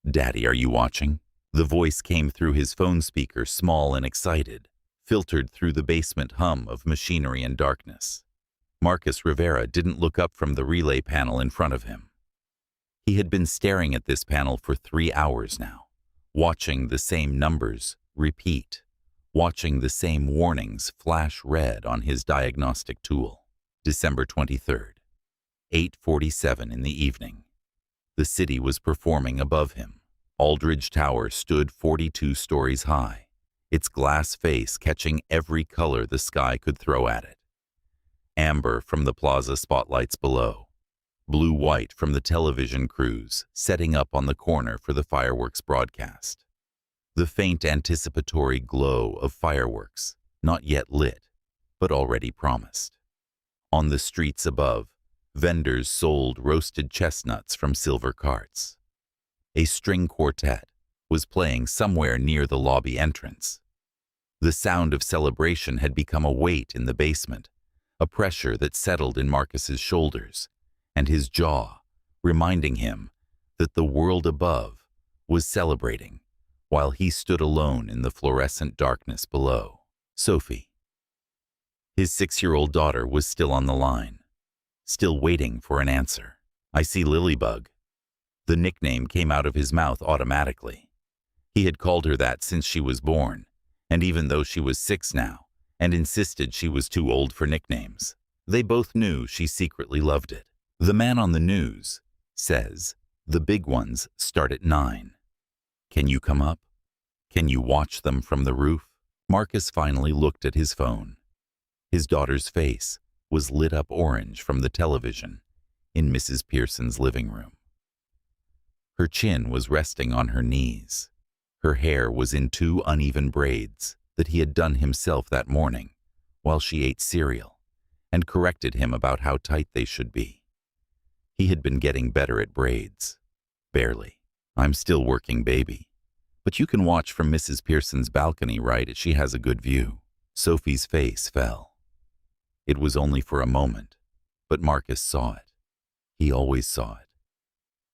"Daddy, are you watching?" The voice came through his phone speaker, small and excited, filtered through the basement hum of machinery and darkness. Marcus Rivera didn't look up from the relay panel in front of him. He had been staring at this panel for 3 hours now, watching the same numbers repeat, watching the same warnings flash red on his diagnostic tool. December 23rd, 8:47 in the evening. The city was performing above him. Aldridge Tower stood 42 stories high, its glass face catching every color the sky could throw at it. Amber from the plaza spotlights below, blue-white from the television crews setting up on the corner for the fireworks broadcast. The faint anticipatory glow of fireworks, not yet lit, but already promised. On the streets above, vendors sold roasted chestnuts from silver carts. A string quartet was playing somewhere near the lobby entrance. The sound of celebration had become a weight in the basement, a pressure that settled in Marcus's shoulders and his jaw, reminding him that the world above was celebrating while he stood alone in the fluorescent darkness below. Sophie. His 6-year-old daughter was still on the line, still waiting for an answer. "I see Lilybug." The nickname came out of his mouth automatically. He had called her that since she was born, and even though she was 6 now, and insisted she was too old for nicknames, they both knew she secretly loved it. The man on the news says the big ones start at 9. "Can you come up? Can you watch them from the roof?" Marcus finally looked at his phone. His daughter's face was lit up orange from the television in Mrs. Pearson's living room. Her chin was resting on her knees. Her hair was in 2 uneven braids that he had done himself that morning while she ate cereal and corrected him about how tight they should be. He had been getting better at braids. Barely. "I'm still working, baby. But you can watch from Mrs. Pearson's balcony, right? She has a good view." Sophie's face fell. It was only for a moment, but Marcus saw it. He always saw it.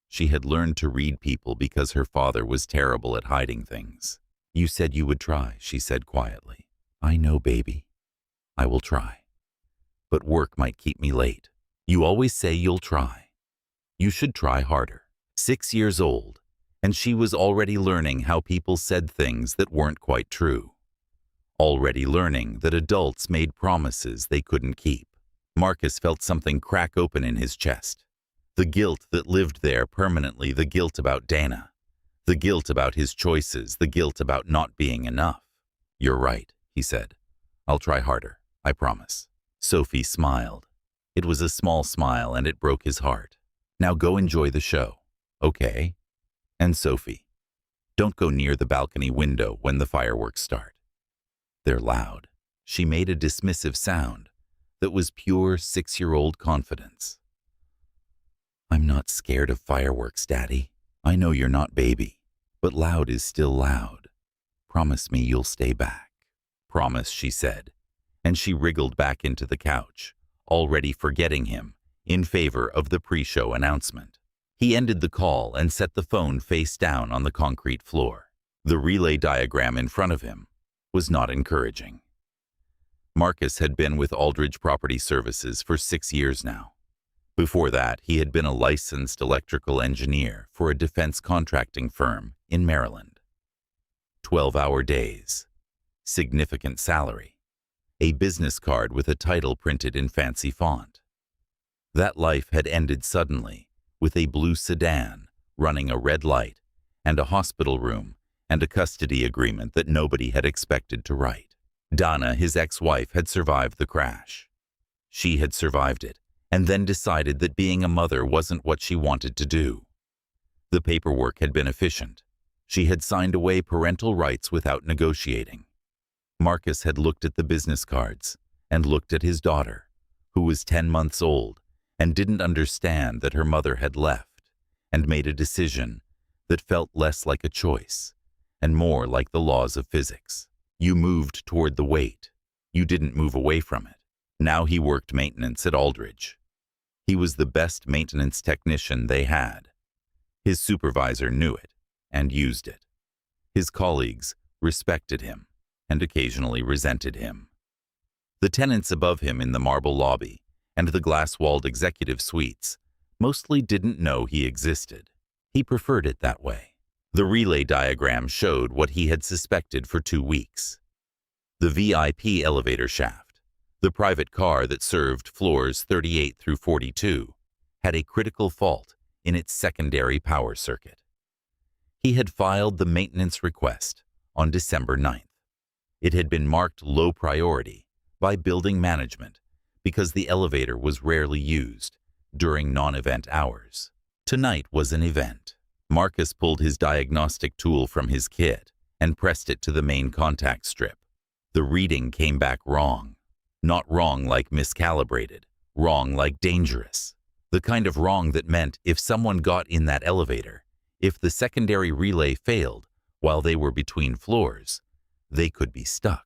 She had learned to read people because her father was terrible at hiding things. "You said you would try," she said quietly. "I know, baby. I will try. But work might keep me late." "You always say you'll try. You should try harder." 6 years old, and she was already learning how people said things that weren't quite true. Already learning that adults made promises they couldn't keep. Marcus felt something crack open in his chest. The guilt that lived there permanently, the guilt about Dana, the guilt about his choices, the guilt about not being enough. "You're right," he said. "I'll try harder, I promise." Sophie smiled. It was a small smile and it broke his heart. "Now go enjoy the show, okay? And Sophie, don't go near the balcony window when the fireworks start. They're loud." She made a dismissive sound that was pure 6-year-old confidence. "I'm not scared of fireworks, Daddy. I know you're not, baby, but loud is still loud. Promise me you'll stay back." "Promise," she said, and she wriggled back into the couch, already forgetting him, in favor of the pre-show announcement. He ended the call and set the phone face down on the concrete floor. The relay diagram in front of him was not encouraging. Marcus had been with Aldridge Property Services for 6 years now. Before that, he had been a licensed electrical engineer for a defense contracting firm in Maryland. 12-hour days, significant salary, a business card with a title printed in fancy font. That life had ended suddenly with a blue sedan running a red light and a hospital room and a custody agreement that nobody had expected to write. Dana, his ex-wife, had survived the crash. She had survived it and then decided that being a mother wasn't what she wanted to do. The paperwork had been efficient. She had signed away parental rights without negotiating. Marcus had looked at the business cards and looked at his daughter, who was 10 months old and didn't understand that her mother had left, and made a decision that felt less like a choice and more like the laws of physics. You moved toward the weight. You didn't move away from it. Now he worked maintenance at Aldridge. He was the best maintenance technician they had. His supervisor knew it. and used it. His colleagues respected him and occasionally resented him. The tenants above him in the marble lobby and the glass-walled executive suites mostly didn't know he existed. He preferred it that way. The relay diagram showed what he had suspected for 2 weeks. The VIP elevator shaft, the private car that served floors 38 through 42, had a critical fault in its secondary power circuit. He had filed the maintenance request on December 9th. It had been marked low priority by building management because the elevator was rarely used during non-event hours. Tonight was an event. Marcus pulled his diagnostic tool from his kit and pressed it to the main contact strip. The reading came back wrong. Not wrong like miscalibrated, wrong like dangerous. The kind of wrong that meant if someone got in that elevator, if the secondary relay failed while they were between floors, they could be stuck.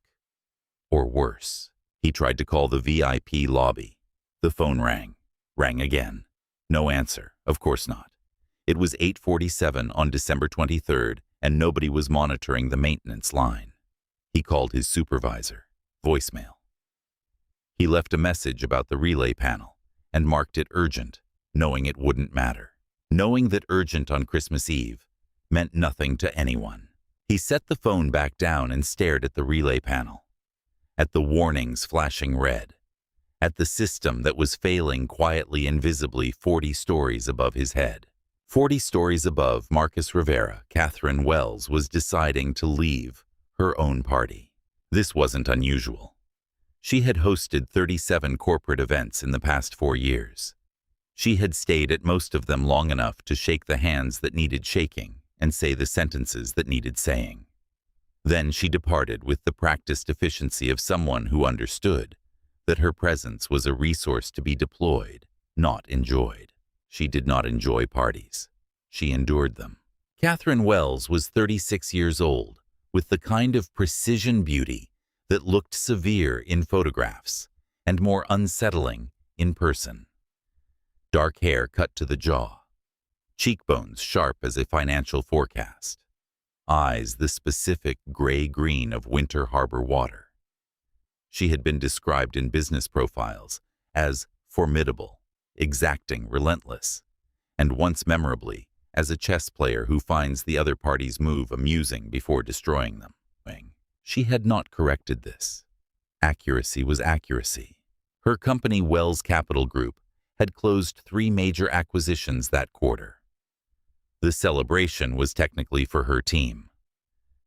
Or worse. He tried to call the VIP lobby. The phone rang. Rang again. No answer. Of course not. It was 8:47 on December 23rd, and nobody was monitoring the maintenance line. He called his supervisor. Voicemail. He left a message about the relay panel and marked it urgent, knowing it wouldn't matter. Knowing that urgent on Christmas Eve meant nothing to anyone. He set the phone back down and stared at the relay panel, at the warnings flashing red, at the system that was failing quietly and visibly 40 stories above his head. 40 stories above Marcus Rivera, Catherine Wells was deciding to leave her own party. This wasn't unusual. She had hosted 37 corporate events in the past 4 years. She had stayed at most of them long enough to shake the hands that needed shaking and say the sentences that needed saying. Then she departed with the practiced efficiency of someone who understood that her presence was a resource to be deployed, not enjoyed. She did not enjoy parties. She endured them. Catherine Wells was 36 years old, with the kind of precision beauty that looked severe in photographs and more unsettling in person. Dark hair cut to the jaw, cheekbones sharp as a financial forecast, eyes the specific gray-green of winter harbor water. She had been described in business profiles as formidable, exacting, relentless, and once memorably as a chess player who finds the other party's move amusing before destroying them. She had not corrected this. Accuracy was accuracy. Her company, Wells Capital Group, had closed 3 major acquisitions that quarter. The celebration was technically for her team.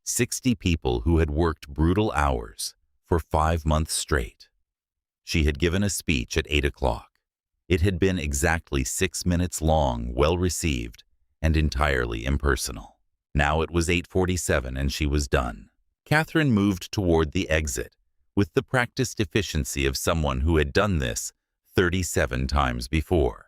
60 people who had worked brutal hours for 5 months straight. She had given a speech at 8 o'clock. It had been exactly 6 minutes long, well-received, and entirely impersonal. Now it was 8:47 and she was done. Catherine moved toward the exit with the practiced efficiency of someone who had done this 37 times before.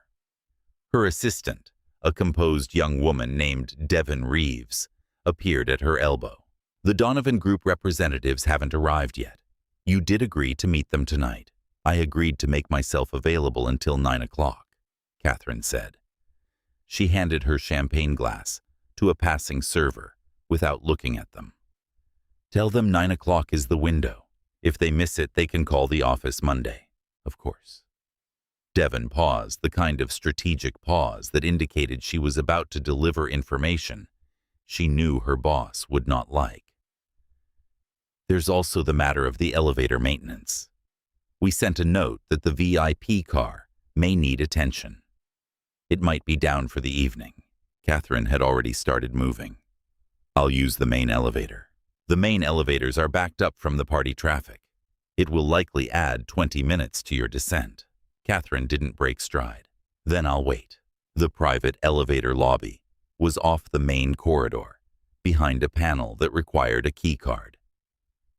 Her assistant, a composed young woman named Devin Reeves, appeared at her elbow. The Donovan Group representatives haven't arrived yet. You did agree to meet them tonight. I agreed to make myself available until 9 o'clock, Catherine said. She handed her champagne glass to a passing server without looking at them. Tell them 9 o'clock is the window. If they miss it, they can call the office Monday. Of course. Devin paused, the kind of strategic pause that indicated she was about to deliver information she knew her boss would not like. There's also the matter of the elevator maintenance. We sent a note that the VIP car may need attention. It might be down for the evening. Catherine had already started moving. I'll use the main elevator. The main elevators are backed up from the party traffic. It will likely add 20 minutes to your descent. Catherine didn't break stride. Then I'll wait. The private elevator lobby was off the main corridor, behind a panel that required a key card.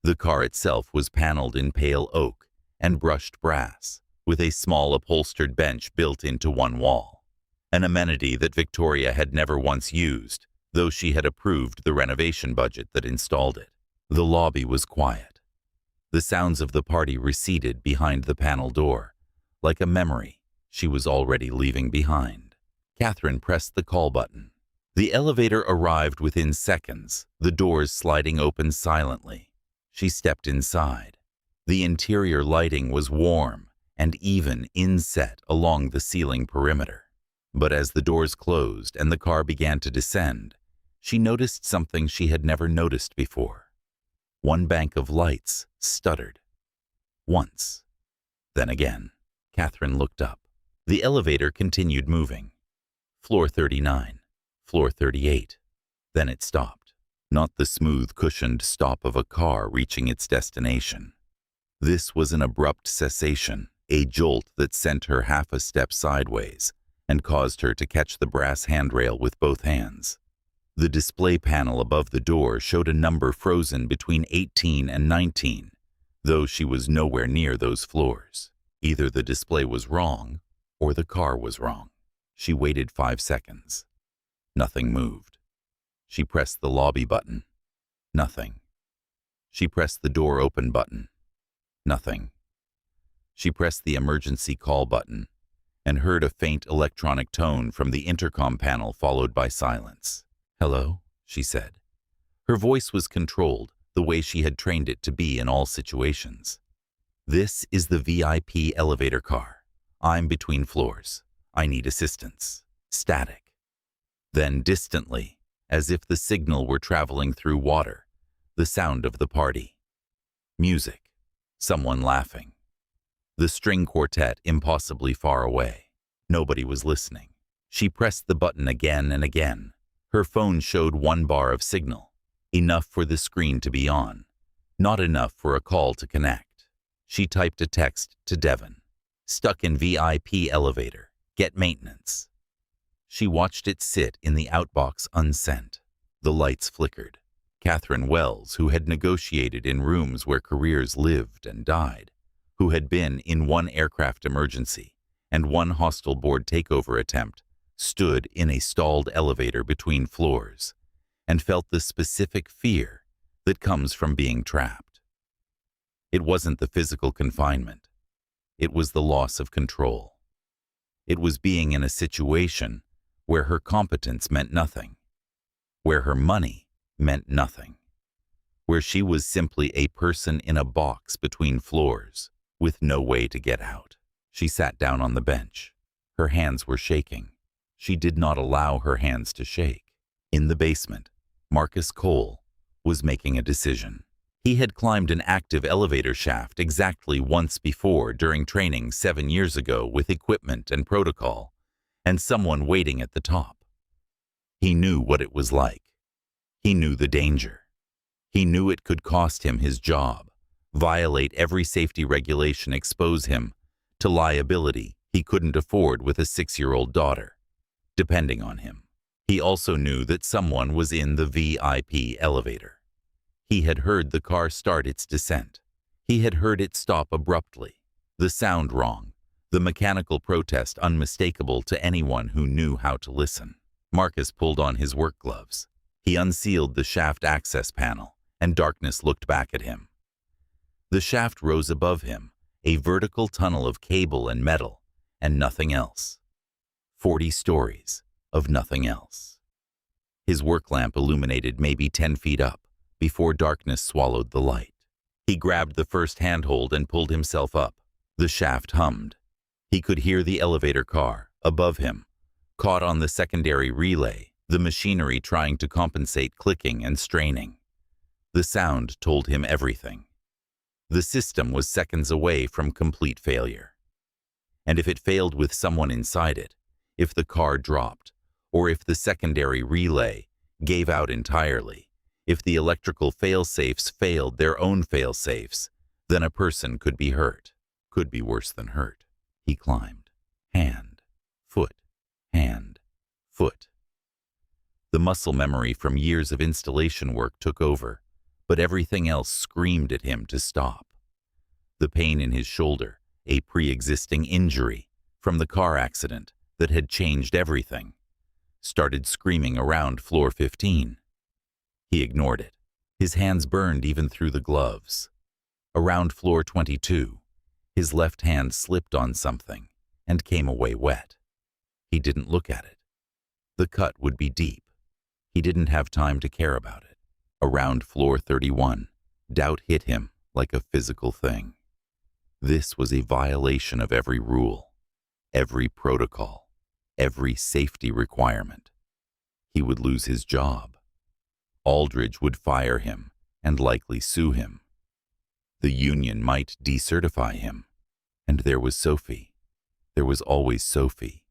The car itself was paneled in pale oak and brushed brass, with a small upholstered bench built into one wall, an amenity that Victoria had never once used, though she had approved the renovation budget that installed it. The lobby was quiet. The sounds of the party receded behind the panel door, like a memory she was already leaving behind. Catherine pressed the call button. The elevator arrived within seconds, the doors sliding open silently. She stepped inside. The interior lighting was warm and even inset along the ceiling perimeter. But as the doors closed and the car began to descend, she noticed something she had never noticed before. One bank of lights stuttered. Once. Then again. Catherine looked up. The elevator continued moving. Floor 39. Floor 38. Then it stopped. Not the smooth, cushioned stop of a car reaching its destination. This was an abrupt cessation, a jolt that sent her half a step sideways and caused her to catch the brass handrail with both hands. The display panel above the door showed a number frozen between 18 and 19, though she was nowhere near those floors. Either the display was wrong or the car was wrong. She waited 5 seconds. Nothing moved. She pressed the lobby button. Nothing. She pressed the door open button. Nothing. She pressed the emergency call button and heard a faint electronic tone from the intercom panel followed by silence. "Hello," she said. Her voice was controlled, the way she had trained it to be in all situations. "This is the VIP elevator car. I'm between floors. I need assistance." Static. Then distantly, as if the signal were traveling through water, the sound of the party. Music. Someone laughing. The string quartet impossibly far away. Nobody was listening. She pressed the button again and again. Her phone showed 1 bar of signal, enough for the screen to be on, not enough for a call to connect. She typed a text to Devon. "Stuck in VIP elevator. Get maintenance." She watched it sit in the outbox unsent. The lights flickered. Catherine Wells, who had negotiated in rooms where careers lived and died, who had been in 1 aircraft emergency and 1 hostile board takeover attempt, stood in a stalled elevator between floors and felt the specific fear that comes from being trapped. It wasn't the physical confinement. It was the loss of control. It was being in a situation where her competence meant nothing, where her money meant nothing, where she was simply a person in a box between floors with no way to get out. She sat down on the bench. Her hands were shaking. She did not allow her hands to shake. In the basement, Marcus Cole was making a decision. He had climbed an active elevator shaft exactly once before during training 7 years ago with equipment and protocol, and someone waiting at the top. He knew what it was like. He knew the danger. He knew it could cost him his job, violate every safety regulation, expose him to liability he couldn't afford with a 6-year-old daughter, depending on him. He also knew that someone was in the VIP elevator. He had heard the car start its descent. He had heard it stop abruptly, the sound wrong, the mechanical protest unmistakable to anyone who knew how to listen. Marcus pulled on his work gloves. He unsealed the shaft access panel, and darkness looked back at him. The shaft rose above him, a vertical tunnel of cable and metal, and nothing else. 40 stories of nothing else. His work lamp illuminated maybe 10 feet up before darkness swallowed the light. He grabbed the first handhold and pulled himself up. The shaft hummed. He could hear the elevator car, above him, caught on the secondary relay, the machinery trying to compensate, clicking and straining. The sound told him everything. The system was seconds away from complete failure. And if it failed with someone inside it, if the car dropped, or if the secondary relay gave out entirely, if the electrical fail-safes failed their own fail-safes, then a person could be hurt, could be worse than hurt. He climbed. Hand, foot, hand, foot. The muscle memory from years of installation work took over, but everything else screamed at him to stop. The pain in his shoulder, a pre-existing injury from the car accident that had changed everything, started screaming around floor 15. He ignored it. His hands burned even through the gloves. Around floor 22, his left hand slipped on something and came away wet. He didn't look at it. The cut would be deep. He didn't have time to care about it. Around floor 31, doubt hit him like a physical thing. This was a violation of every rule, every protocol, every safety requirement. He would lose his job. Aldridge would fire him and likely sue him. The union might decertify him. And there was Sophie. There was always Sophie.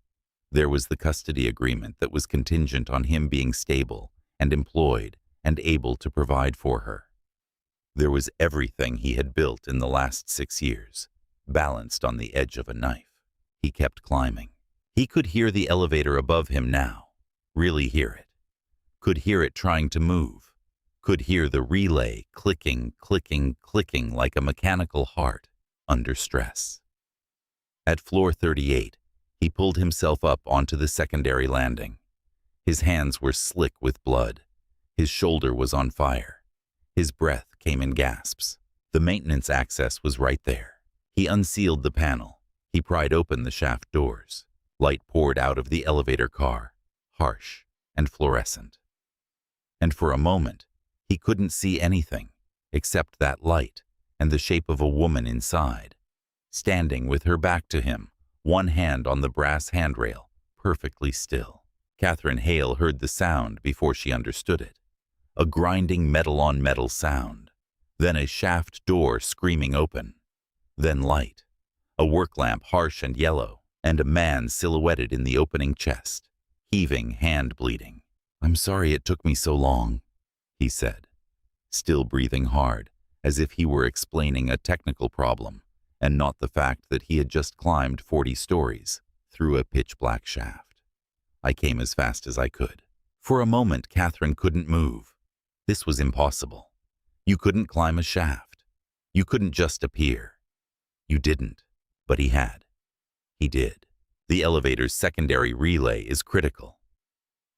There was the custody agreement that was contingent on him being stable and employed and able to provide for her. There was everything he had built in the last 6 years, balanced on the edge of a knife. He kept climbing. He could hear the elevator above him now, really hear it. Could hear it trying to move. Could hear the relay clicking, clicking, clicking like a mechanical heart under stress. At floor 38, he pulled himself up onto the secondary landing. His hands were slick with blood. His shoulder was on fire. His breath came in gasps. The maintenance access was right there. He unsealed the panel. He pried open the shaft doors. Light poured out of the elevator car, harsh and fluorescent. And for a moment, he couldn't see anything except that light and the shape of a woman inside, standing with her back to him, one hand on the brass handrail, perfectly still. Catherine Hale heard the sound before she understood it. A grinding metal-on-metal sound. Then a shaft door screaming open. Then light. A work lamp harsh and yellow, and a man silhouetted in the opening chest, heaving, hand bleeding. "I'm sorry it took me so long," he said, still breathing hard, as if he were explaining a technical problem, and not the fact that he had just climbed 40 stories through a pitch-black shaft. "I came as fast as I could." For a moment, Catherine couldn't move. This was impossible. You couldn't climb a shaft. You couldn't just appear. You didn't, but he had. He did. The elevator's secondary relay is critical.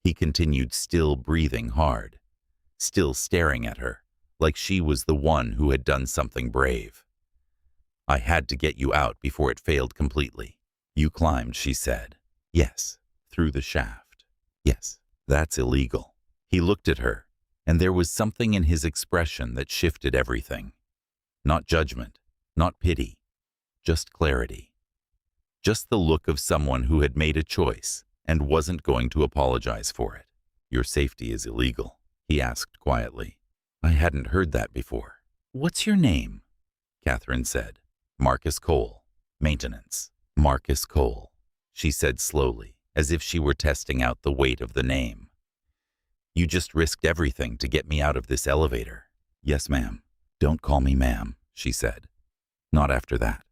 He continued, still breathing hard, still staring at her, like she was the one who had done something brave. "I had to get you out before it failed completely." "You climbed," she said. "Yes." "Through the shaft." "Yes." "That's illegal." He looked at her, and there was something in his expression that shifted everything. Not judgment, not pity, just clarity. Just the look of someone who had made a choice and wasn't going to apologize for it. "Your safety is illegal," he asked quietly. "I hadn't heard that before." "What's your name?" Catherine said. "Marcus Cole. Maintenance." "Marcus Cole," she said slowly, as if she were testing out the weight of the name. "You just risked everything to get me out of this elevator." "Yes, ma'am." "Don't call me ma'am," she said. "Not after that.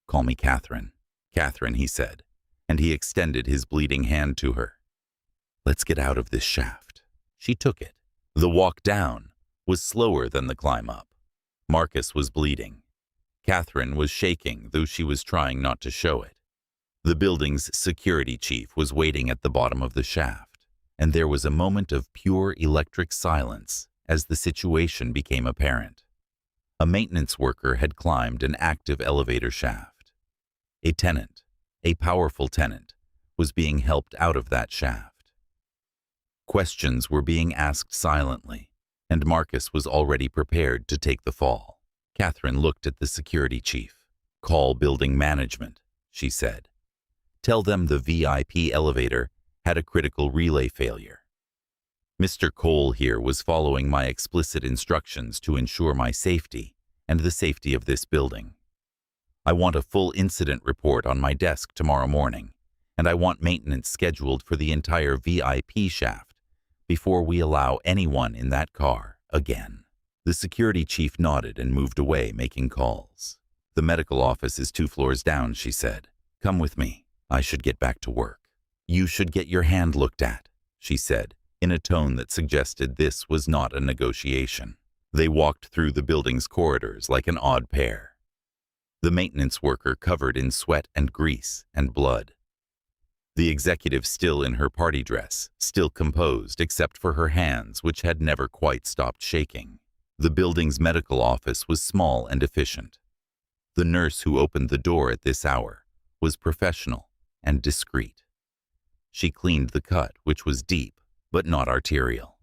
Call me Catherine." "Catherine," he said, and he extended his bleeding hand to her. "Let's get out of this shaft." She took it. The walk down was slower than the climb up. Marcus was bleeding. Catherine was shaking, though she was trying not to show it. The building's security chief was waiting at the bottom of the shaft, and there was a moment of pure electric silence as the situation became apparent. A maintenance worker had climbed an active elevator shaft. A tenant, a powerful tenant, was being helped out of that shaft. Questions were being asked silently, and Marcus was already prepared to take the fall. Catherine looked at the security chief. "Call building management," she said. "Tell them the VIP elevator had a critical relay failure. Mr. Cole here was following my explicit instructions to ensure my safety and the safety of this building. I want a full incident report on my desk tomorrow morning, and I want maintenance scheduled for the entire VIP shaft before we allow anyone in that car again." The security chief nodded and moved away, making calls. "The medical office is 2 floors down," she said. "Come with me. I should get back to work." "You should get your hand looked at," she said, in a tone that suggested this was not a negotiation. They walked through the building's corridors like an odd pair. The maintenance worker covered in sweat and grease and blood. The executive still in her party dress, still composed except for her hands, which had never quite stopped shaking. The building's medical office was small and efficient. The nurse who opened the door at this hour was professional and discreet. She cleaned the cut, which was deep but not arterial.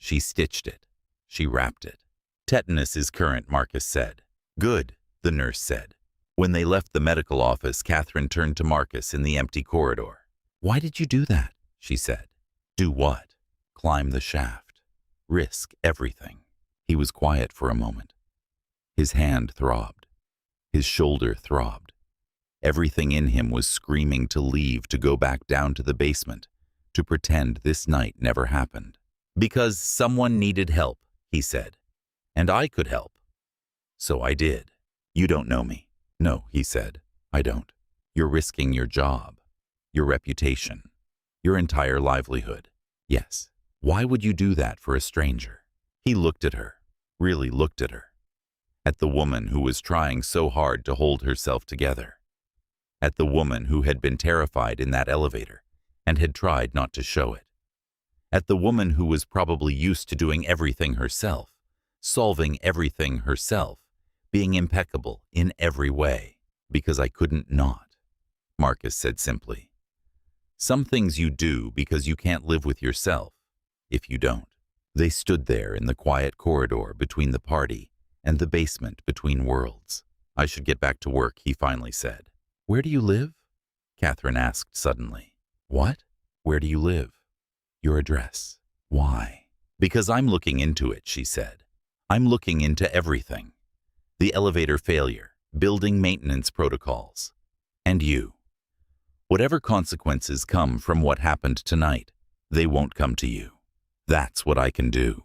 She stitched it. She wrapped it. Tetanus is current, Marcus said. Good, the nurse said. When they left the medical office, Catherine turned to Marcus in the empty corridor. Why did you do that? She said. Do what? Climb the shaft. Risk everything. He was quiet for a moment. His hand throbbed. His shoulder throbbed. Everything in him was screaming to leave, to go back down to the basement, to pretend this night never happened. Because someone needed help, he said. And I could help. So I did. You don't know me. No, he said. I don't. You're risking your job, your reputation, your entire livelihood. Yes. Why would you do that for a stranger? He looked at her, really looked at her. At the woman who was trying so hard to hold herself together. At the woman who had been terrified in that elevator and had tried not to show it. At the woman who was probably used to doing everything herself, solving everything herself, being impeccable in every way. Because I couldn't not, Marcus said simply. Some things you do because you can't live with yourself if you don't. They stood there in the quiet corridor between the party and the basement between worlds. I should get back to work, he finally said. Where do you live? Catherine asked suddenly. What? Where do you live? Your address. Why? Because I'm looking into it, she said. I'm looking into everything. The elevator failure, building maintenance protocols. And you. Whatever consequences come from what happened tonight, they won't come to you. That's what I can do.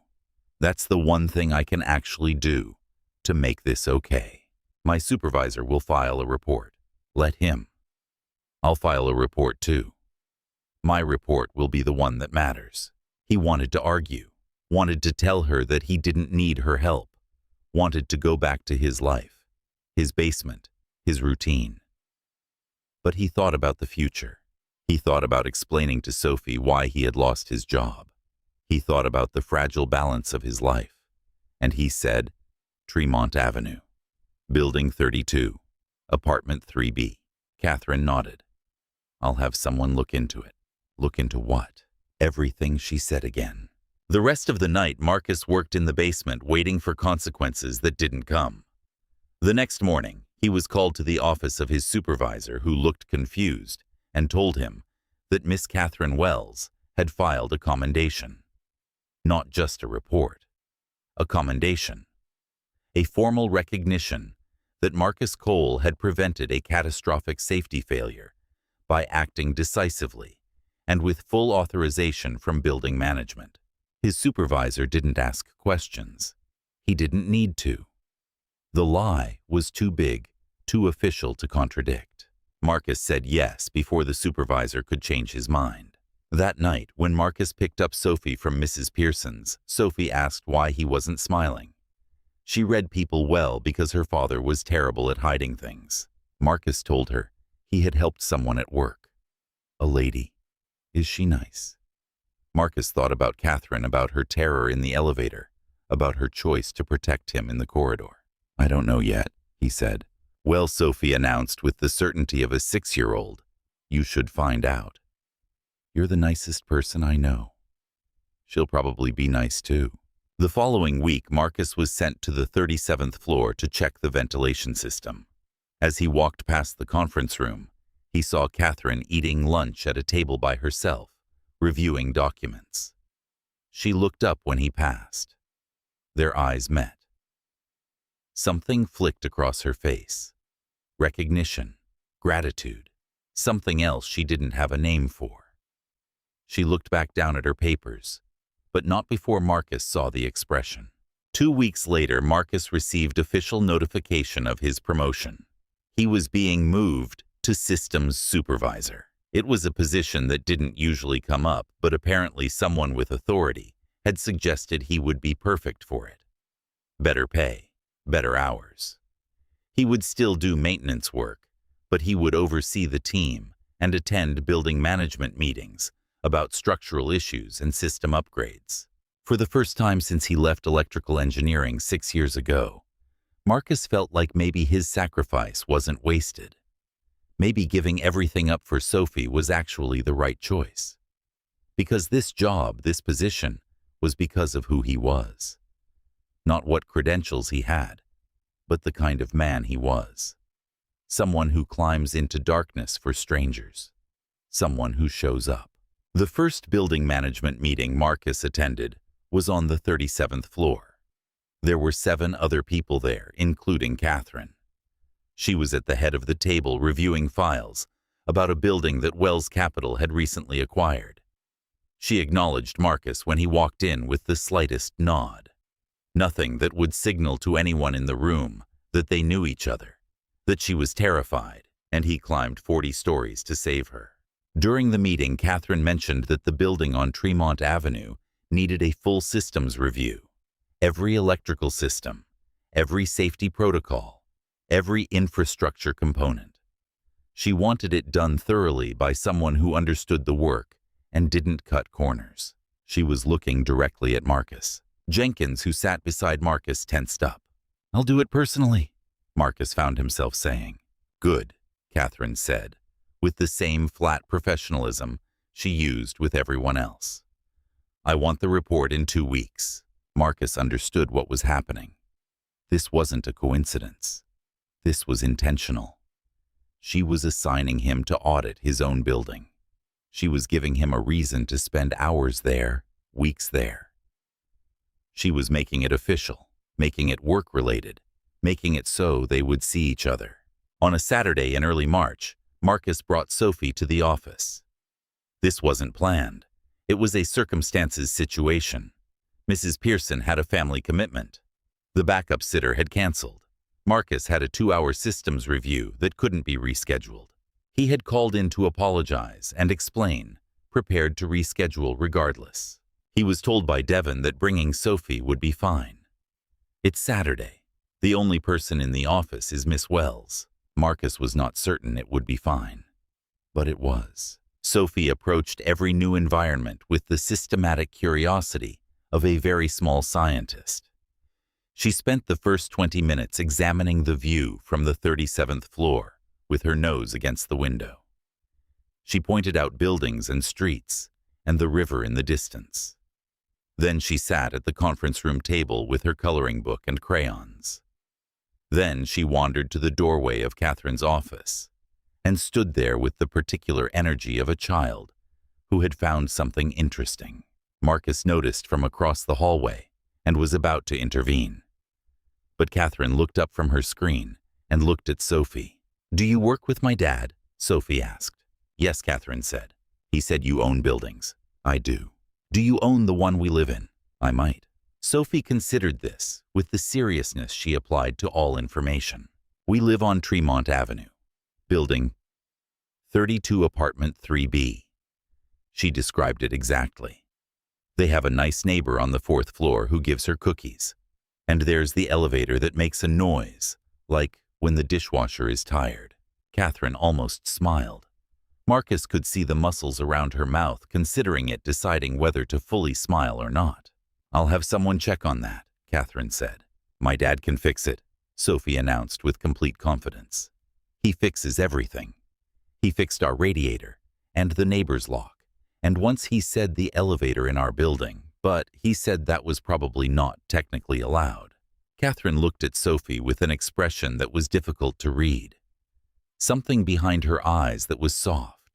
That's the one thing I can actually do to make this okay. My supervisor will file a report. Let him. I'll file a report too. My report will be the one that matters. He wanted to argue, wanted to tell her that he didn't need her help, wanted to go back to his life, his basement, his routine. But he thought about the future. He thought about explaining to Sophie why he had lost his job. He thought about the fragile balance of his life. And he said, Tremont Avenue, Building 32, Apartment 3B. Catherine nodded. I'll have someone look into it. Look into what? Everything, she said again. The rest of the night, Marcus worked in the basement, waiting for consequences that didn't come. The next morning, he was called to the office of his supervisor, who looked confused, and told him that Miss Catherine Wells had filed a commendation. Not just a report. A commendation. A formal recognition that Marcus Cole had prevented a catastrophic safety failure by acting decisively and with full authorization from building management. His supervisor didn't ask questions. He didn't need to. The lie was too big, too official to contradict. Marcus said yes before the supervisor could change his mind. That night, when Marcus picked up Sophie from Mrs. Pearson's, Sophie asked why he wasn't smiling. She read people well because her father was terrible at hiding things. Marcus told her he had helped someone at work. A lady. Is she nice? Marcus thought about Catherine, about her terror in the elevator, about her choice to protect him in the corridor. I don't know yet, he said. Well, Sophie announced with the certainty of a 6-year-old, you should find out. You're the nicest person I know. She'll probably be nice too. The following week, Marcus was sent to the 37th floor to check the ventilation system. As he walked past the conference room, he saw Catherine eating lunch at a table by herself, reviewing documents. She looked up when he passed. Their eyes met. Something flicked across her face. Recognition, gratitude, something else she didn't have a name for. She looked back down at her papers, but not before Marcus saw the expression. 2 weeks later, Marcus received official notification of his promotion. He was being moved to systems supervisor. It was a position that didn't usually come up, but apparently someone with authority had suggested he would be perfect for it. Better pay, better hours. He would still do maintenance work, but he would oversee the team and attend building management meetings about structural issues and system upgrades. For the first time since he left electrical engineering 6 years ago, Marcus felt like maybe his sacrifice wasn't wasted. Maybe giving everything up for Sophie was actually the right choice. Because this job, this position, was because of who he was. Not what credentials he had, but the kind of man he was. Someone who climbs into darkness for strangers. Someone who shows up. The first building management meeting Marcus attended was on the 37th floor. There were 7 other people there, including Catherine. She was at the head of the table reviewing files about a building that Wells Capital had recently acquired. She acknowledged Marcus when he walked in with the slightest nod. Nothing that would signal to anyone in the room that they knew each other, that she was terrified, and he climbed 40 stories to save her. During the meeting, Catherine mentioned that the building on Tremont Avenue needed a full systems review. Every electrical system, every safety protocol, every infrastructure component. She wanted it done thoroughly by someone who understood the work and didn't cut corners. She was looking directly at Marcus. Jenkins, who sat beside Marcus, tensed up. "I'll do it personally," Marcus found himself saying. "Good," Catherine said, with the same flat professionalism she used with everyone else. "I want the report in 2 weeks." Marcus understood what was happening. This wasn't a coincidence. This was intentional. She was assigning him to audit his own building. She was giving him a reason to spend hours there, weeks there. She was making it official, making it work-related, making it so they would see each other. On a Saturday in early March, Marcus brought Sophie to the office. This wasn't planned. It was a circumstances situation. Mrs. Pearson had a family commitment. The backup sitter had canceled. Marcus had a 2-hour systems review that couldn't be rescheduled. He had called in to apologize and explain, prepared to reschedule regardless. He was told by Devon that bringing Sophie would be fine. It's Saturday. The only person in the office is Miss Wells. Marcus was not certain it would be fine. But it was. Sophie approached every new environment with the systematic curiosity of a very small scientist. She spent the first 20 minutes examining the view from the 37th floor, with her nose against the window. She pointed out buildings and streets, and the river in the distance. Then she sat at the conference room table with her coloring book and crayons. Then she wandered to the doorway of Catherine's office, and stood there with the particular energy of a child who had found something interesting. Marcus noticed from across the hallway and was about to intervene. But Catherine looked up from her screen and looked at Sophie. "Do you work with my dad?" Sophie asked. "Yes," Catherine said. "He said you own buildings." "I do." "Do you own the one we live in?" "I might." Sophie considered this with the seriousness she applied to all information. "We live on Tremont Avenue. Building 32 apartment 3B. She described it exactly. They have a nice neighbor on the 4th floor who gives her cookies. And there's the elevator that makes a noise, like when the dishwasher is tired. Catherine almost smiled. Marcus could see the muscles around her mouth, considering it, deciding whether to fully smile or not. "I'll have someone check on that," Catherine said. "My dad can fix it," Sophie announced with complete confidence. "He fixes everything. He fixed our radiator and the neighbor's lock, and once he said the elevator in our building, but he said that was probably not technically allowed." Catherine looked at Sophie with an expression that was difficult to read. Something behind her eyes that was soft.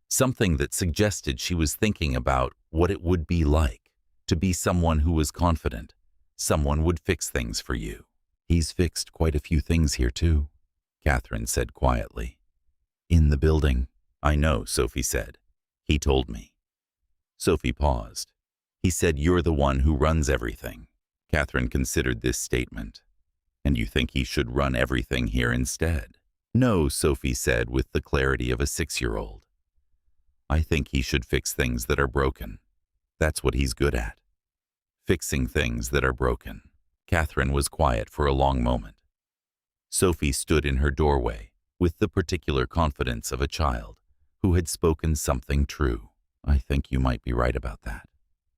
Something that suggested she was thinking about what it would be like to be someone who was confident. Someone would fix things for you. "He's fixed quite a few things here too," Catherine said quietly. "In the building." "I know," Sophie said. "He told me." Sophie paused. "He said you're the one who runs everything." Catherine considered this statement. "And you think he should run everything here instead?" "No," Sophie said with the clarity of a 6-year-old. "I think he should fix things that are broken. That's what he's good at. Fixing things that are broken." Catherine was quiet for a long moment. Sophie stood in her doorway with the particular confidence of a child who had spoken something true. "I think you might be right about that,"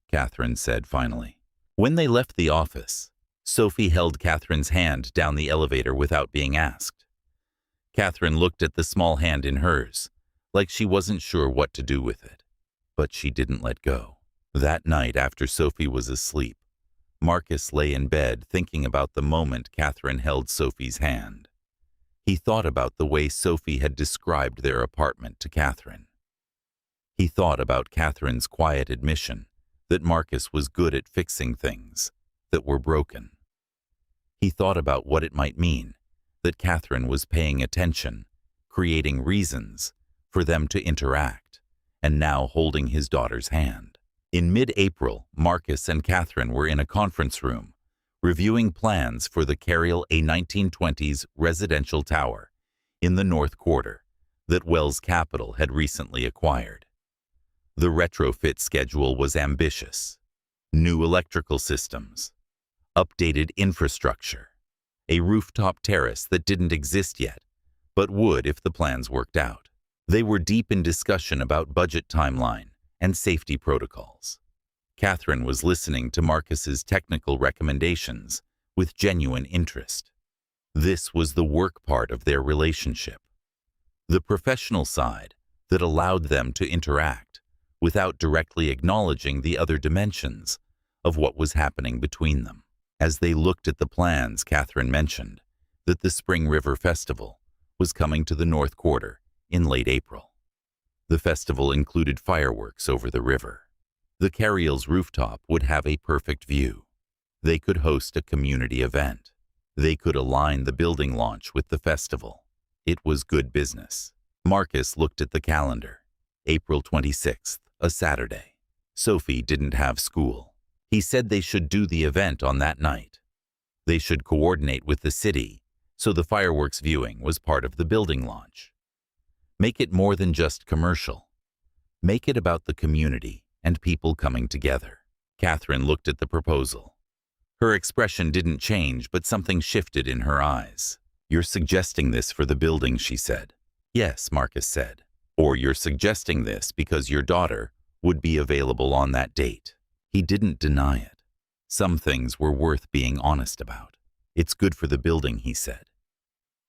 Catherine said finally. When they left the office, Sophie held Catherine's hand down the elevator without being asked. Catherine looked at the small hand in hers, like she wasn't sure what to do with it. But she didn't let go. That night, after Sophie was asleep, Marcus lay in bed thinking about the moment Catherine held Sophie's hand. He thought about the way Sophie had described their apartment to Catherine. He thought about Catherine's quiet admission that Marcus was good at fixing things that were broken. He thought about what it might mean that Catherine was paying attention, creating reasons for them to interact, and now holding his daughter's hand. In mid-April, Marcus and Catherine were in a conference room, reviewing plans for the Cariel, a 1920s residential tower in the North Quarter that Wells Capital had recently acquired. The retrofit schedule was ambitious. New electrical systems, updated infrastructure, a rooftop terrace that didn't exist yet, but would if the plans worked out. They were deep in discussion about budget timeline and safety protocols. Catherine was listening to Marcus's technical recommendations with genuine interest. This was the work part of their relationship, the professional side that allowed them to interact without directly acknowledging the other dimensions of what was happening between them. As they looked at the plans, Catherine mentioned that the Spring River Festival was coming to the North Quarter in late April. The festival included fireworks over the river. The Cariel's rooftop would have a perfect view. They could host a community event. They could align the building launch with the festival. It was good business. Marcus looked at the calendar. April 26th, a Saturday. Sophie didn't have school. He said they should do the event on that night. They should coordinate with the city, so the fireworks viewing was part of the building launch. Make it more than just commercial. Make it about the community and people coming together. Catherine looked at the proposal. Her expression didn't change, but something shifted in her eyes. "You're suggesting this for the building," she said. "Yes," Marcus said. "Or you're suggesting this because your daughter would be available on that date." He didn't deny it. Some things were worth being honest about. "It's good for the building," he said.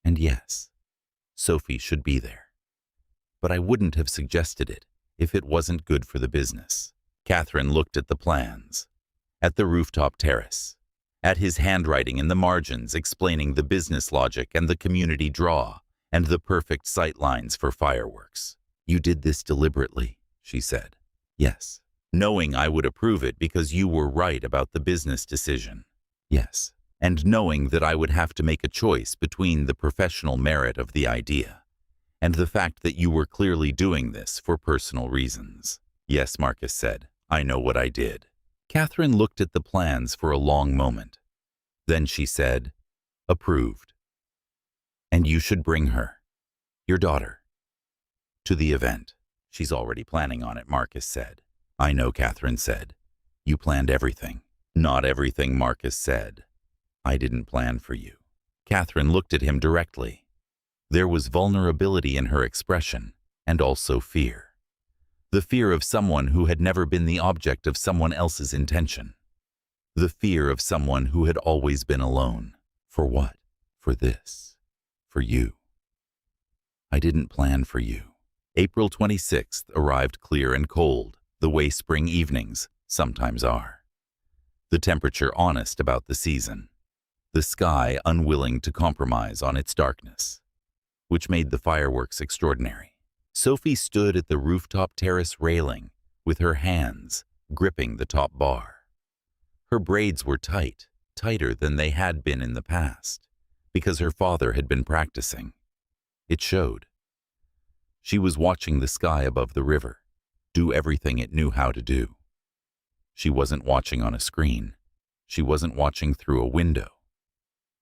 "And yes, Sophie should be there. But I wouldn't have suggested it if it wasn't good for the business." Catherine looked at the plans, at the rooftop terrace, at his handwriting in the margins explaining the business logic and the community draw and the perfect sight lines for fireworks. "You did this deliberately," she said. "Yes." "Knowing I would approve it because you were right about the business decision." "Yes." "And knowing that I would have to make a choice between the professional merit of the idea and the fact that you were clearly doing this for personal reasons." "Yes," Marcus said. "I know what I did." Catherine looked at the plans for a long moment. Then she said, "Approved. And you should bring her, your daughter, to the event." "She's already planning on it," Marcus said. "I know," Catherine said. "You planned everything." "Not everything," Marcus said. "I didn't plan for you." Catherine looked at him directly. There was vulnerability in her expression, and also fear. The fear of someone who had never been the object of someone else's intention. The fear of someone who had always been alone. For what? For this. For you. "I didn't plan for you." April 26th arrived clear and cold, the way spring evenings sometimes are. The temperature honest about the season. The sky unwilling to compromise on its darkness, which made the fireworks extraordinary. Sophie stood at the rooftop terrace railing with her hands gripping the top bar. Her braids were tight, tighter than they had been in the past, because her father had been practicing. It showed. She was watching the sky above the river do everything it knew how to do. She wasn't watching on a screen. She wasn't watching through a window.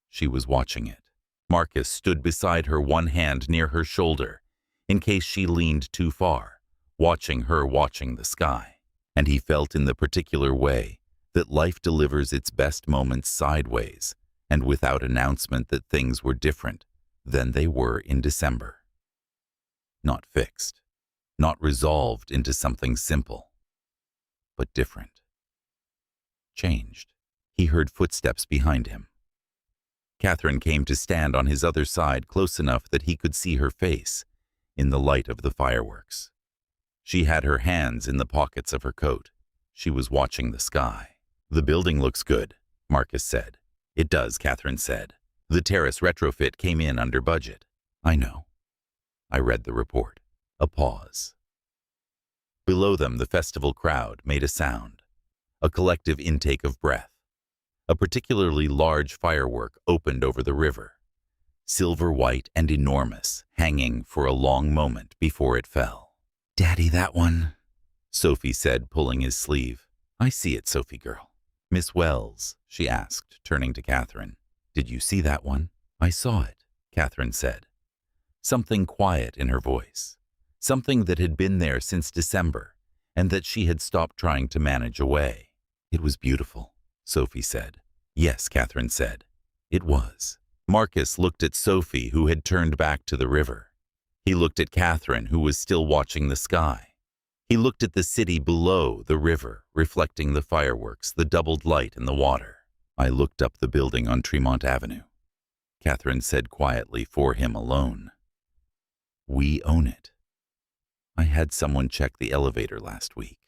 She was watching it. Marcus stood beside her, one hand near her shoulder, in case she leaned too far, watching her watching the sky. And he felt in the particular way that life delivers its best moments sideways and without announcement that things were different than they were in December. Not fixed, not resolved into something simple, but different. Changed. He heard footsteps behind him. Catherine came to stand on his other side, close enough that he could see her face in the light of the fireworks. She had her hands in the pockets of her coat. She was watching the sky. "The building looks good," Marcus said. "It does," Catherine said. "The terrace retrofit came in under budget." "I know." I read the report. A pause. Below them, the festival crowd made a sound, a collective intake of breath. A particularly large firework opened over the river, silver white and enormous, hanging for a long moment before it fell. "Daddy, that one," Sophie said, pulling his sleeve. "I see it, Sophie girl." "Miss Wells," she asked, turning to Catherine, "did you see that one?" "I saw it," Catherine said. Something quiet in her voice, something that had been there since December and that she had stopped trying to manage away. "It was beautiful," Sophie said. "Yes," Catherine said. "It was." Marcus looked at Sophie, who had turned back to the river. He looked at Catherine, who was still watching the sky. He looked at the city below the river, reflecting the fireworks, the doubled light in the water. "I looked up the building on Tremont Avenue," Catherine said quietly for him alone. "We own it. I had someone check the elevator last week.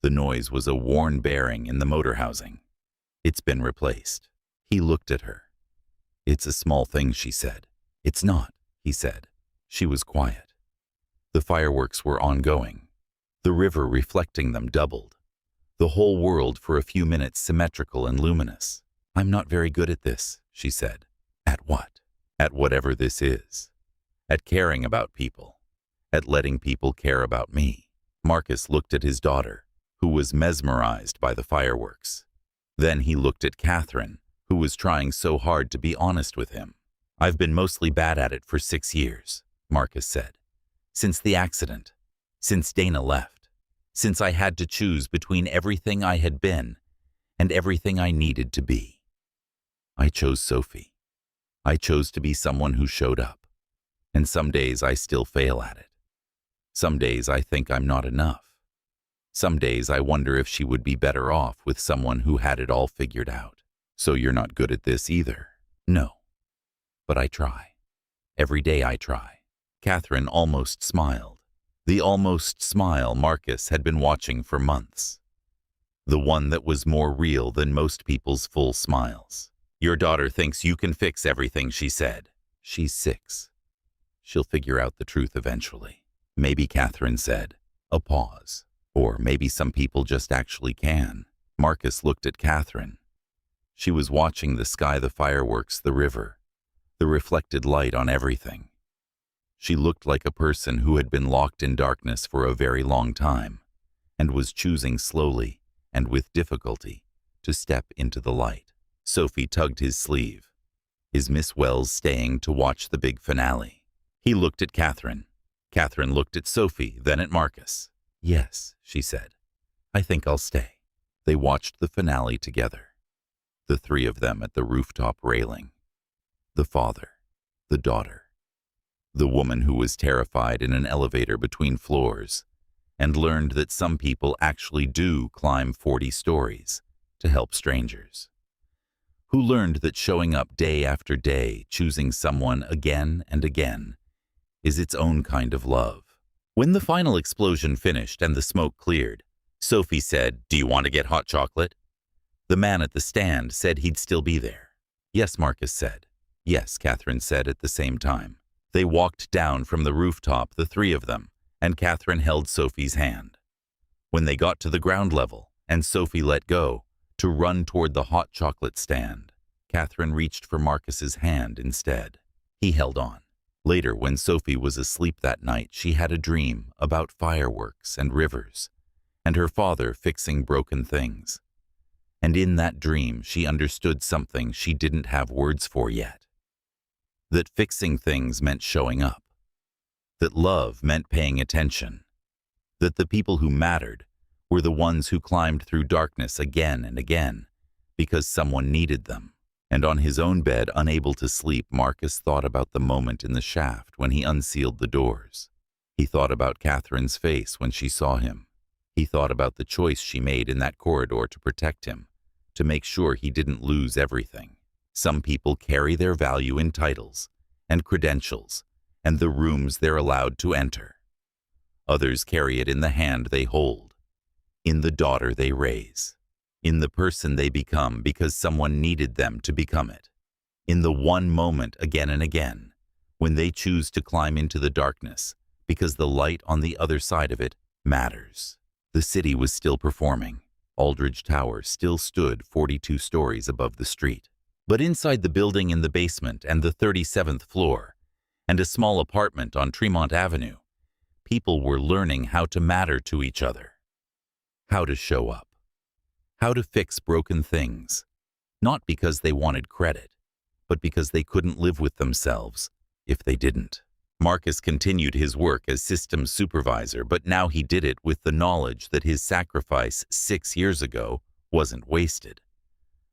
The noise was a worn bearing in the motor housing. It's been replaced." He looked at her. "It's a small thing," she said. "It's not," he said. She was quiet. The fireworks were ongoing. The river reflecting them doubled. The whole world for a few minutes symmetrical and luminous. "I'm not very good at this," she said. "At what?" "At whatever this is. At caring about people. At letting people care about me." Marcus looked at his daughter, who was mesmerized by the fireworks. Then he looked at Catherine, who was trying so hard to be honest with him. "I've been mostly bad at it for 6 years, Marcus said. "Since the accident. Since Dana left. Since I had to choose between everything I had been and everything I needed to be. I chose Sophie. I chose to be someone who showed up. And some days I still fail at it. Some days I think I'm not enough. Some days I wonder if she would be better off with someone who had it all figured out." "So you're not good at this either?" "No. But I try. Every day I try." Catherine almost smiled. The almost smile Marcus had been watching for months. The one that was more real than most people's full smiles. "Your daughter thinks you can fix everything," she said. "She's 6. She'll figure out the truth eventually." "Maybe," Catherine said. A pause. "Or maybe some people just actually can." Marcus looked at Catherine. She was watching the sky, the fireworks, the river, the reflected light on everything. She looked like a person who had been locked in darkness for a very long time and was choosing slowly and with difficulty to step into the light. Sophie tugged his sleeve. "Is Miss Wells staying to watch the big finale?" He looked at Catherine. Catherine looked at Sophie, then at Marcus. "Yes," she said. "I think I'll stay." They watched the finale together. The 3 of them at the rooftop railing. The father, the daughter, the woman who was terrified in an elevator between floors and learned that some people actually do climb 40 stories to help strangers. Who learned that showing up day after day, choosing someone again and again, is its own kind of love. When the final explosion finished and the smoke cleared, Sophie said, "Do you want to get hot chocolate?" The man at the stand said he'd still be there. "Yes," Marcus said. "Yes," Catherine said at the same time. They walked down from the rooftop, the 3 of them, and Catherine held Sophie's hand. When they got to the ground level and Sophie let go to run toward the hot chocolate stand, Catherine reached for Marcus's hand instead. He held on. Later, when Sophie was asleep that night, she had a dream about fireworks and rivers and her father fixing broken things. And in that dream, she understood something she didn't have words for yet. That fixing things meant showing up. That love meant paying attention. That the people who mattered were the ones who climbed through darkness again and again because someone needed them. And on his own bed, unable to sleep, Marcus thought about the moment in the shaft when he unsealed the doors. He thought about Catherine's face when she saw him. He thought about the choice she made in that corridor to protect him, to make sure he didn't lose everything. Some people carry their value in titles and credentials and the rooms they're allowed to enter. Others carry it in the hand they hold, in the daughter they raise, in the person they become because someone needed them to become it, in the one moment again and again when they choose to climb into the darkness because the light on the other side of it matters. The city was still performing. Aldridge Tower still stood 42 stories above the street. But inside the building in the basement and the 37th floor, and a small apartment on Tremont Avenue, people were learning how to matter to each other, how to show up, how to fix broken things, not because they wanted credit, but because they couldn't live with themselves if they didn't. Marcus continued his work as systems supervisor, but now he did it with the knowledge that his sacrifice 6 years ago wasn't wasted,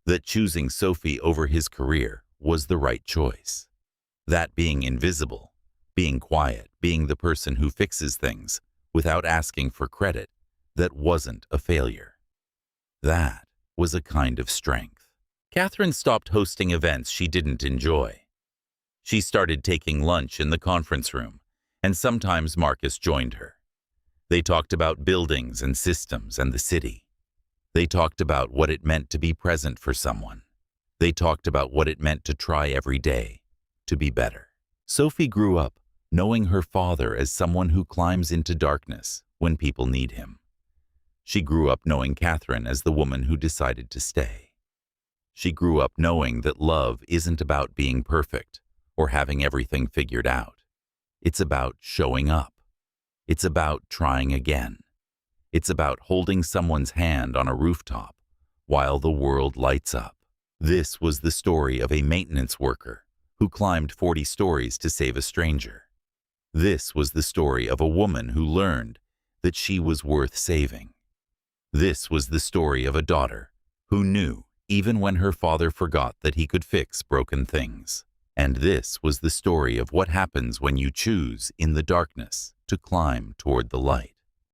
that choosing Sophie over his career was the right choice, that being invisible, being quiet, being the person who fixes things without asking for credit, that wasn't a failure. That was a kind of strength. Catherine stopped hosting events she didn't enjoy. She started taking lunch in the conference room, and sometimes Marcus joined her. They talked about buildings and systems and the city. They talked about what it meant to be present for someone. They talked about what it meant to try every day, to be better. Sophie grew up knowing her father as someone who climbs into darkness when people need him. She grew up knowing Catherine as the woman who decided to stay. She grew up knowing that love isn't about being perfect or having everything figured out. It's about showing up. It's about trying again. It's about holding someone's hand on a rooftop while the world lights up. This was the story of a maintenance worker who climbed 40 stories to save a stranger. This was the story of a woman who learned that she was worth saving. This was the story of a daughter who knew even when her father forgot that he could fix broken things. And this was the story of what happens when you choose in the darkness to climb toward the light.